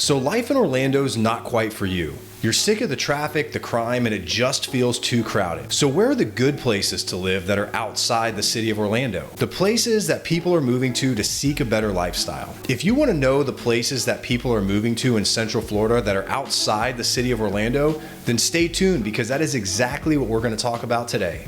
So life in Orlando's not quite for you. You're sick of the traffic, the crime, and it just feels too crowded. So where are the good places to live that are outside the city of Orlando? The places that people are moving to seek a better lifestyle. If you want to know the places that people are moving to in Central Florida that are outside the city of Orlando, then stay tuned because that is exactly what we're going to talk about today.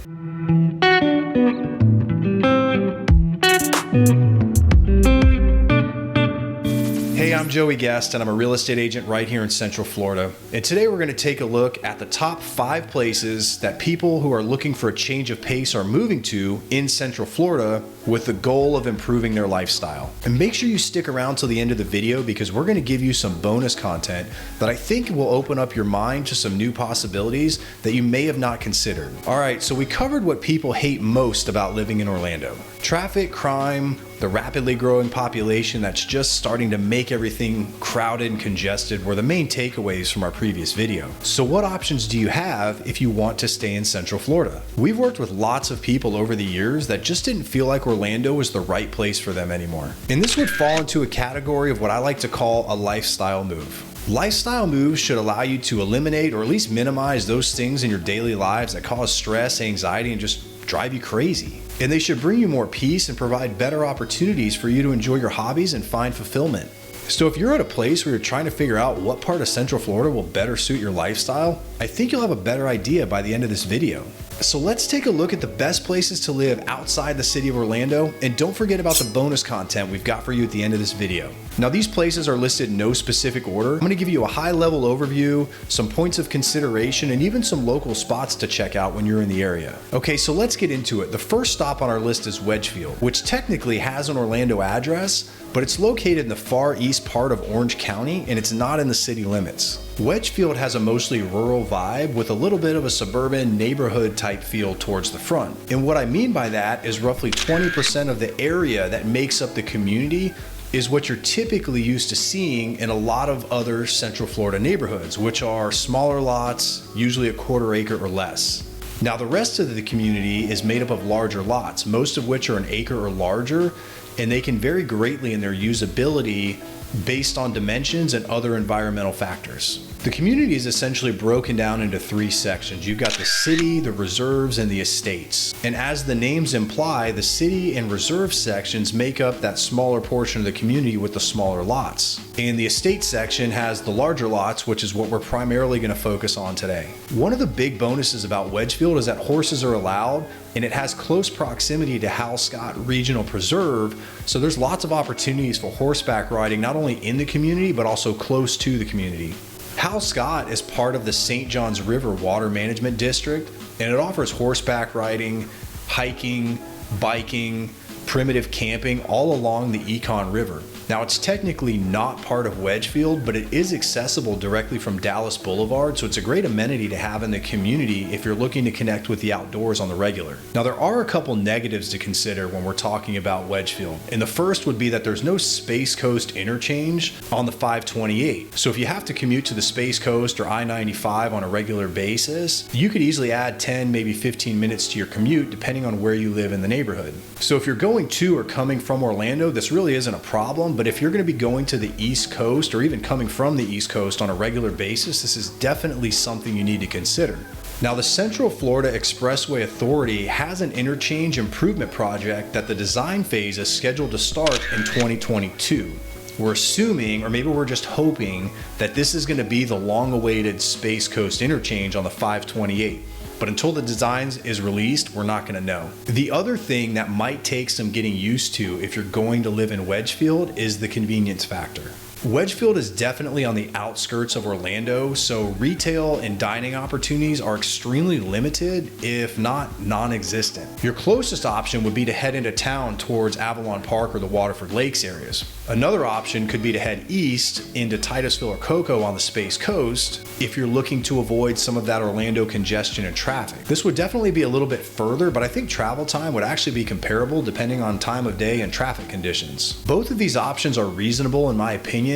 Hey, I'm Joey Guest, and I'm a real estate agent right here in Central Florida. And today we're going to take a look at the top 5 places that people who are looking for a change of pace are moving to in Central Florida with the goal of improving their lifestyle. And make sure you stick around till the end of the video because we're going to give you some bonus content that I think will open up your mind to some new possibilities that you may have not considered. All right, so we covered what people hate most about living in Orlando. Traffic, crime, the rapidly growing population that's just starting to make everything crowded and congested were the main takeaways from our previous video. So what options do you have if you want to stay in Central Florida? We've worked with lots of people over the years that just didn't feel like Orlando was the right place for them anymore. And this would fall into a category of what I like to call a lifestyle move. Lifestyle moves should allow you to eliminate or at least minimize those things in your daily lives that cause stress, anxiety, and just drive you crazy. And they should bring you more peace and provide better opportunities for you to enjoy your hobbies and find fulfillment. So if you're at a place where you're trying to figure out what part of Central Florida will better suit your lifestyle, I think you'll have a better idea by the end of this video. So let's take a look at the best places to live outside the city of Orlando, and don't forget about the bonus content we've got for you at the end of this video. Now these places are listed in no specific order. I'm going to give you a high-level overview, some points of consideration, and even some local spots to check out when you're in the area. Okay, so let's get into it. The first stop on our list is Wedgefield, which technically has an Orlando address, but it's located in the far east part of Orange County, and it's not in the city limits. Wedgefield has a mostly rural vibe with a little bit of a suburban neighborhood type feel towards the front. And what I mean by that is roughly 20% of the area that makes up the community is what you're typically used to seeing in a lot of other Central Florida neighborhoods, which are smaller lots, usually a quarter acre or less. Now the rest of the community is made up of larger lots, most of which are an acre or larger, and they can vary greatly in their usability based on dimensions and other environmental factors. The community is essentially broken down into 3 sections. You've got the city, the reserves, and the estates. And as the names imply, the city and reserve sections make up that smaller portion of the community with the smaller lots. And the estate section has the larger lots, which is what we're primarily going to focus on today. One of the big bonuses about Wedgefield is that horses are allowed, and it has close proximity to Hal Scott Regional Preserve, so there's lots of opportunities for horseback riding, not only in the community, but also close to the community. Hal Scott is part of the St. Johns River Water Management District, and it offers horseback riding, hiking, biking, primitive camping all along the Econ River. Now it's technically not part of Wedgefield, but it is accessible directly from Dallas Boulevard, so it's a great amenity to have in the community if you're looking to connect with the outdoors on the regular. Now there are a couple negatives to consider when we're talking about Wedgefield, and the first would be that there's no Space Coast interchange on the 528. So if you have to commute to the Space Coast or I-95 on a regular basis, you could easily add 10, maybe 15 minutes to your commute depending on where you live in the neighborhood. So if you're going to or coming from Orlando, this really isn't a problem. But if you're going to be going to the East Coast or even coming from the East Coast on a regular basis, this is definitely something you need to consider. Now, the Central Florida Expressway Authority has an interchange improvement project that the design phase is scheduled to start in 2022. We're assuming, or maybe we're just hoping, that this is going to be the long-awaited Space Coast interchange on the 528. But until the design is released, we're not going to know. The other thing that might take some getting used to if you're going to live in Wedgefield is the convenience factor. Wedgefield is definitely on the outskirts of Orlando, so retail and dining opportunities are extremely limited, if not non-existent. Your closest option would be to head into town towards Avalon Park or the Waterford Lakes areas. Another option could be to head east into Titusville or Cocoa on the Space Coast if you're looking to avoid some of that Orlando congestion and traffic. This would definitely be a little bit further, but I think travel time would actually be comparable depending on time of day and traffic conditions. Both of these options are reasonable in my opinion.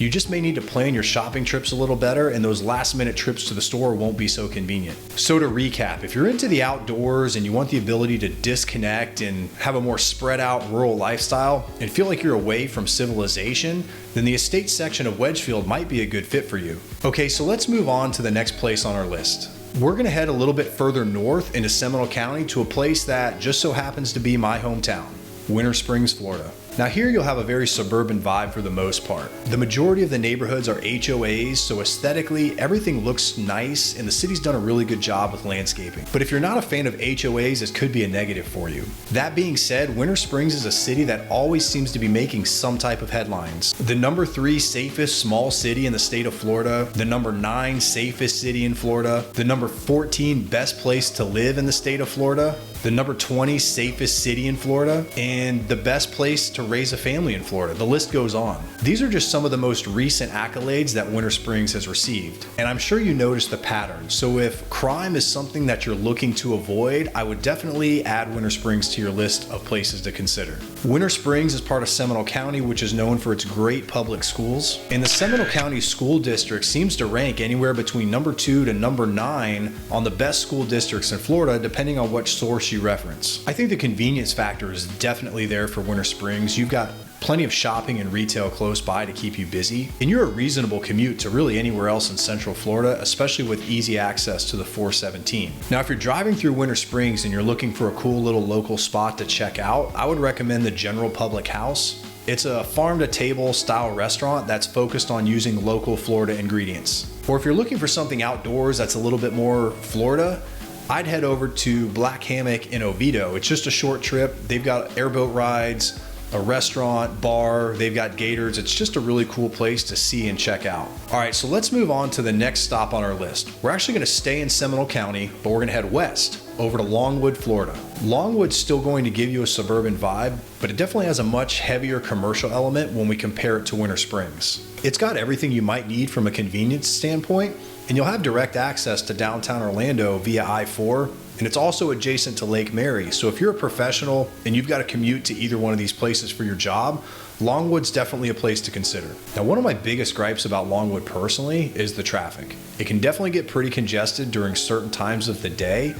You just may need to plan your shopping trips a little better, and those last minute trips to the store won't be so convenient. So to recap, if you're into the outdoors and you want the ability to disconnect and have a more spread out rural lifestyle and feel like you're away from civilization, then the estate section of Wedgefield might be a good fit for you. Okay, so let's move on to the next place on our list. We're gonna head a little bit further north into Seminole County to a place that just so happens to be my hometown, Winter Springs, Florida. Now here you'll have a very suburban vibe for the most part. The majority of the neighborhoods are HOAs, so aesthetically everything looks nice and the city's done a really good job with landscaping. But if you're not a fan of HOAs, this could be a negative for you. That being said, Winter Springs is a city that always seems to be making some type of headlines. The number 3 safest small city in the state of Florida, the number 9 safest city in Florida, the number 14 best place to live in the state of Florida, the number 20 safest city in Florida, and the best place to raise a family in Florida. The list goes on. These are just some of the most recent accolades that Winter Springs has received. And I'm sure you noticed the pattern. So if crime is something that you're looking to avoid, I would definitely add Winter Springs to your list of places to consider. Winter Springs is part of Seminole County, which is known for its great public schools. And the Seminole County School District seems to rank anywhere between number 2 to number 9 on the best school districts in Florida, depending on which source you reference. I think the convenience factor is definitely there for Winter Springs. You've got plenty of shopping and retail close by to keep you busy, and you're a reasonable commute to really anywhere else in Central Florida, especially with easy access to the 417. Now, if you're driving through Winter Springs and you're looking for a cool little local spot to check out, I would recommend the General Public House. It's a farm-to-table style restaurant that's focused on using local Florida ingredients. Or if you're looking for something outdoors that's a little bit more Florida, I'd head over to Black Hammock in Oviedo. It's just a short trip. They've got airboat rides, a restaurant, bar, they've got gators. It's just a really cool place to see and check out. All right, so let's move on to the next stop on our list. We're actually gonna stay in Seminole County, but we're gonna head west over to Longwood, Florida. Longwood's still going to give you a suburban vibe, but it definitely has a much heavier commercial element when we compare it to Winter Springs. It's got everything you might need from a convenience standpoint, and you'll have direct access to downtown Orlando via I-4, and it's also adjacent to Lake Mary. So if you're a professional and you've got to commute to either one of these places for your job, Longwood's definitely a place to consider. Now, one of my biggest gripes about Longwood personally is the traffic. It can definitely get pretty congested during certain times of the day,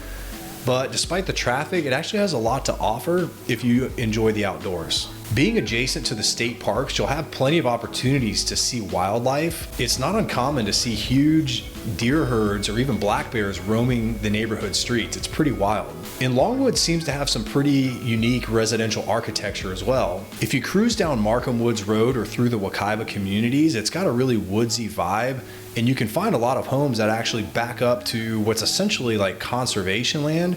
but despite the traffic, it actually has a lot to offer if you enjoy the outdoors. Being adjacent to the state parks, you'll have plenty of opportunities to see wildlife. It's not uncommon to see huge deer herds or even black bears roaming the neighborhood streets. It's pretty wild. And Longwood seems to have some pretty unique residential architecture as well. If you cruise down Markham Woods Road or through the Wekiva communities, it's got a really woodsy vibe, and you can find a lot of homes that actually back up to what's essentially like conservation land.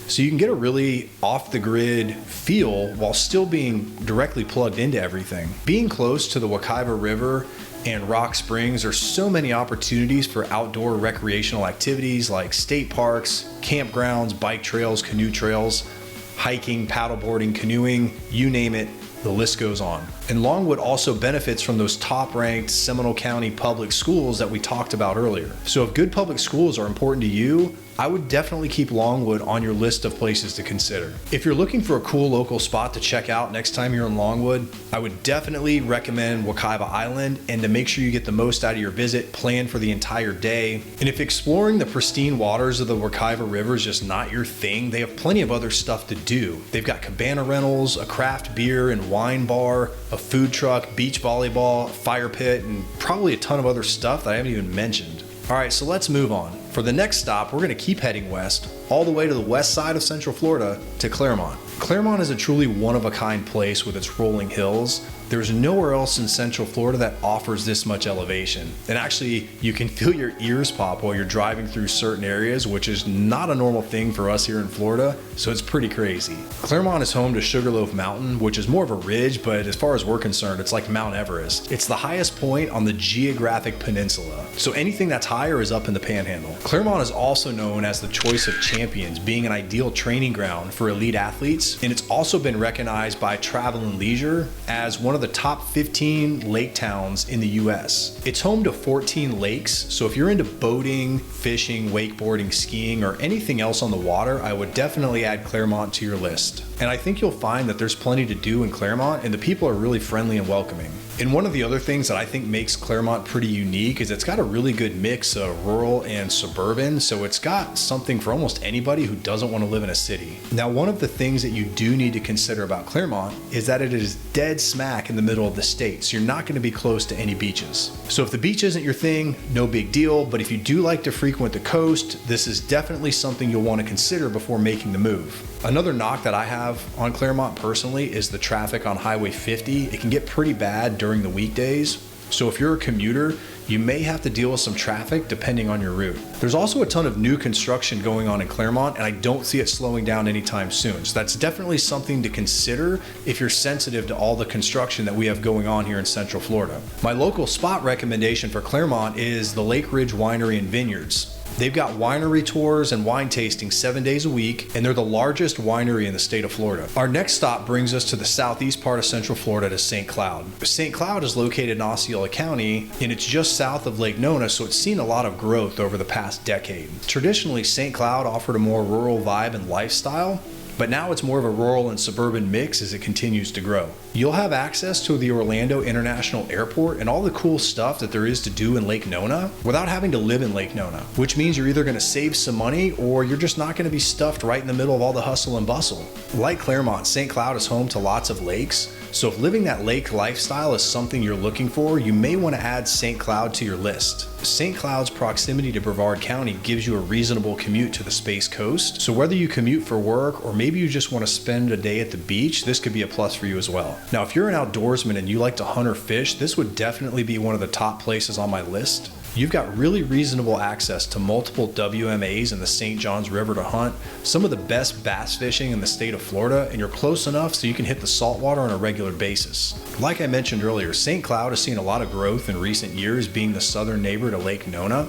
So you can get a really off-the-grid feel while still being directly plugged into everything. Being close to the Wekiva River and Rock Springs, there's so many opportunities for outdoor recreational activities like state parks, campgrounds, bike trails, canoe trails, hiking, paddleboarding, canoeing, you name it, the list goes on. And Longwood also benefits from those top-ranked Seminole County public schools that we talked about earlier. So if good public schools are important to you, I would definitely keep Longwood on your list of places to consider. If you're looking for a cool local spot to check out next time you're in Longwood, I would definitely recommend Wekiva Island, and to make sure you get the most out of your visit, plan for the entire day. And if exploring the pristine waters of the Wekiva River is just not your thing, they have plenty of other stuff to do. They've got cabana rentals, a craft beer and wine bar, a food truck, beach volleyball, fire pit, and probably a ton of other stuff that I haven't even mentioned. All right, so let's move on. For the next stop, we're gonna keep heading west, all the way to the west side of Central Florida to Clermont. Clermont is a truly one-of-a-kind place with its rolling hills. There's nowhere else in Central Florida that offers this much elevation. And actually, you can feel your ears pop while you're driving through certain areas, which is not a normal thing for us here in Florida, so it's pretty crazy. Clermont is home to Sugarloaf Mountain, which is more of a ridge, but as far as we're concerned, it's like Mount Everest. It's the highest point on the geographic peninsula, so anything that's higher is up in the Panhandle. Clermont is also known as the choice of champions, being an ideal training ground for elite athletes, and it's also been recognized by Travel and Leisure as one of the top 15 lake towns in the US. It's home to 14 lakes, so if you're into boating, fishing, wakeboarding, skiing, or anything else on the water, I would definitely add Clermont to your list. And I think you'll find that there's plenty to do in Clermont, and the people are really friendly and welcoming. And one of the other things that I think makes Clermont pretty unique is it's got a really good mix of rural and suburban. So it's got something for almost anybody who doesn't want to live in a city. Now, one of the things that you do need to consider about Clermont is that it is dead smack in the middle of the state. So you're not going to be close to any beaches. So if the beach isn't your thing, no big deal. But if you do like to frequent the coast, this is definitely something you'll want to consider before making the move. Another knock that I have on Clermont personally is the traffic on Highway 50. It can get pretty bad during the weekdays. So if you're a commuter, you may have to deal with some traffic depending on your route. There's also a ton of new construction going on in Clermont, and I don't see it slowing down anytime soon. So that's definitely something to consider if you're sensitive to all the construction that we have going on here in Central Florida. My local spot recommendation for Clermont is the Lake Ridge Winery and Vineyards. They've got winery tours and wine tasting 7 days a week, and they're the largest winery in the state of Florida. Our next stop brings us to the southeast part of Central Florida to St. Cloud. St. Cloud is located in Osceola County, and it's just south of Lake Nona, so it's seen a lot of growth over the past decade. Traditionally, St. Cloud offered a more rural vibe and lifestyle, but now it's more of a rural and suburban mix as it continues to grow. You'll have access to the Orlando International Airport and all the cool stuff that there is to do in Lake Nona without having to live in Lake Nona, which means you're either going to save some money or you're just not going to be stuffed right in the middle of all the hustle and bustle. Like Clermont, St. Cloud is home to lots of lakes, so if living that lake lifestyle is something you're looking for, you may want to add St. Cloud to your list. St. Cloud's proximity to Brevard County gives you a reasonable commute to the Space Coast, so whether you commute for work or maybe you just want to spend a day at the beach, this could be a plus for you as well. Now, if you're an outdoorsman and you like to hunt or fish, this would definitely be one of the top places on my list. You've got really reasonable access to multiple WMAs in the St. Johns River to hunt, some of the best bass fishing in the state of Florida, and you're close enough so you can hit the saltwater on a regular basis. Like I mentioned earlier, St. Cloud has seen a lot of growth in recent years, being the southern neighbor to Lake Nona.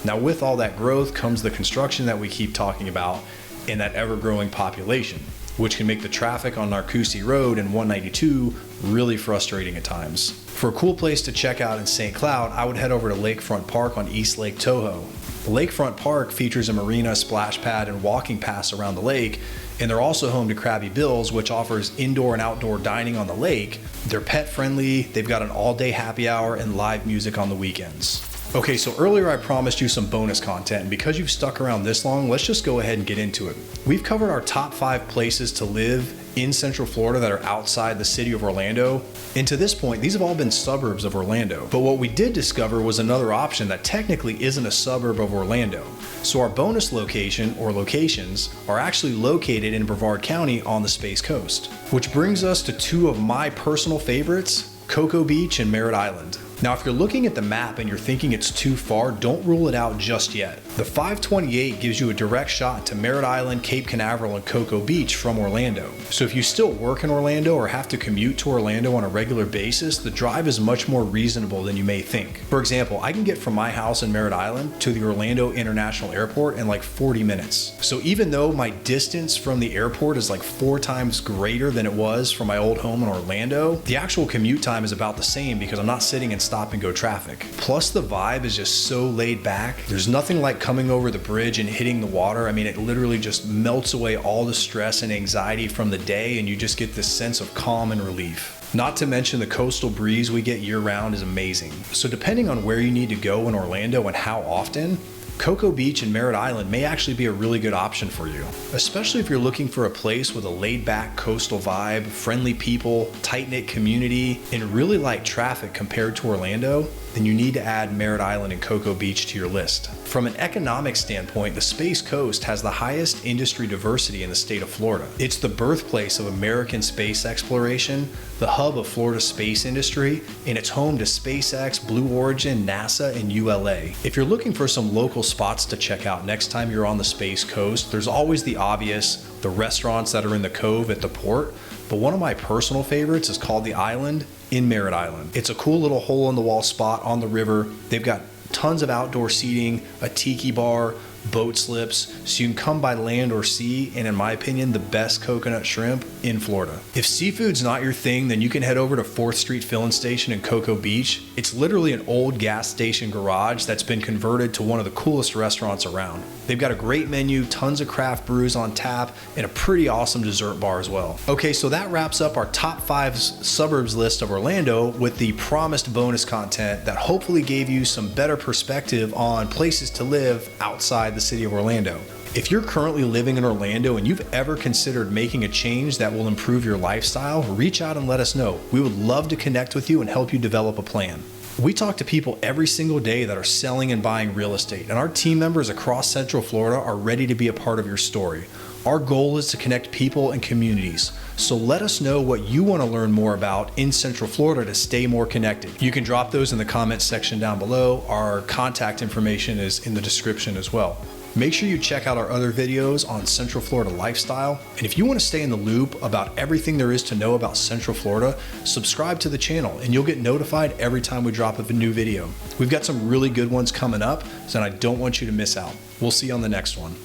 Now, with all that growth comes the construction that we keep talking about and that ever-growing population, which can make the traffic on Narcoossee Road and 192 really frustrating at times. For a cool place to check out in St. Cloud, I would head over to Lakefront Park on East Lake Toho. Lakefront Park features a marina, splash pad, and walking paths around the lake, and they're also home to Krabby Bill's, which offers indoor and outdoor dining on the lake. They're pet friendly, they've got an all-day happy hour, and live music on the weekends. Okay, so earlier I promised you some bonus content, and because you've stuck around this long, let's just go ahead and get into it. We've covered our top 5 places to live in Central Florida that are outside the city of Orlando, and to this point, these have all been suburbs of Orlando. But what we did discover was another option that technically isn't a suburb of Orlando. So our bonus location, or locations, are actually located in Brevard County on the Space Coast, which brings us to 2 of my personal favorites, Cocoa Beach and Merritt Island. Now, if you're looking at the map and you're thinking it's too far, don't rule it out just yet. The 528 gives you a direct shot to Merritt Island, Cape Canaveral, and Cocoa Beach from Orlando. So if you still work in Orlando or have to commute to Orlando on a regular basis, the drive is much more reasonable than you may think. For example, I can get from my house in Merritt Island to the Orlando International Airport in like 40 minutes. So even though my distance from the airport is like 4 times greater than it was from my old home in Orlando, the actual commute time is about the same because I'm not sitting in stop and go traffic. Plus, the vibe is just so laid back. There's nothing like coming over the bridge and hitting the water. I mean, it literally just melts away all the stress and anxiety from the day, and you just get this sense of calm and relief. Not to mention the coastal breeze we get year-round is amazing. So depending on where you need to go in Orlando and how often, Cocoa Beach and Merritt Island may actually be a really good option for you, especially if you're looking for a place with a laid-back coastal vibe, friendly people, tight-knit community, and really light traffic compared to Orlando. Then you need to add Merritt Island and Cocoa Beach to your list. From an economic standpoint, the Space Coast has the highest industry diversity in the state of Florida. It's the birthplace of American space exploration, the hub of Florida's space industry, and it's home to SpaceX, Blue Origin, NASA, and ULA. If you're looking for some local spots to check out next time you're on the Space Coast, there's always the obvious, the restaurants that are in the cove at the port, but one of my personal favorites is called The Island in Merritt Island. It's a cool little hole-in-the-wall spot on the river. They've got tons of outdoor seating, a tiki bar, boat slips, so you can come by land or sea, and in my opinion, the best coconut shrimp in Florida. If seafood's not your thing, then you can head over to 4th Street Filling Station in Cocoa Beach. It's literally an old gas station garage that's been converted to one of the coolest restaurants around. They've got a great menu, tons of craft brews on tap, and a pretty awesome dessert bar as well. Okay, so that wraps up our top 5 suburbs list of Orlando with the promised bonus content that hopefully gave you some better perspective on places to live outside the city of Orlando. If you're currently living in Orlando and you've ever considered making a change that will improve your lifestyle, reach out and let us know. We would love to connect with you and help you develop a plan. We talk to people every single day that are selling and buying real estate, and our team members across Central Florida are ready to be a part of your story. Our goal is to connect people and communities. So let us know what you want to learn more about in Central Florida to stay more connected. You can drop those in the comments section down below. Our contact information is in the description as well. Make sure you check out our other videos on Central Florida lifestyle. And if you want to stay in the loop about everything there is to know about Central Florida, subscribe to the channel and you'll get notified every time we drop a new video. We've got some really good ones coming up, so I don't want you to miss out. We'll see you on the next one.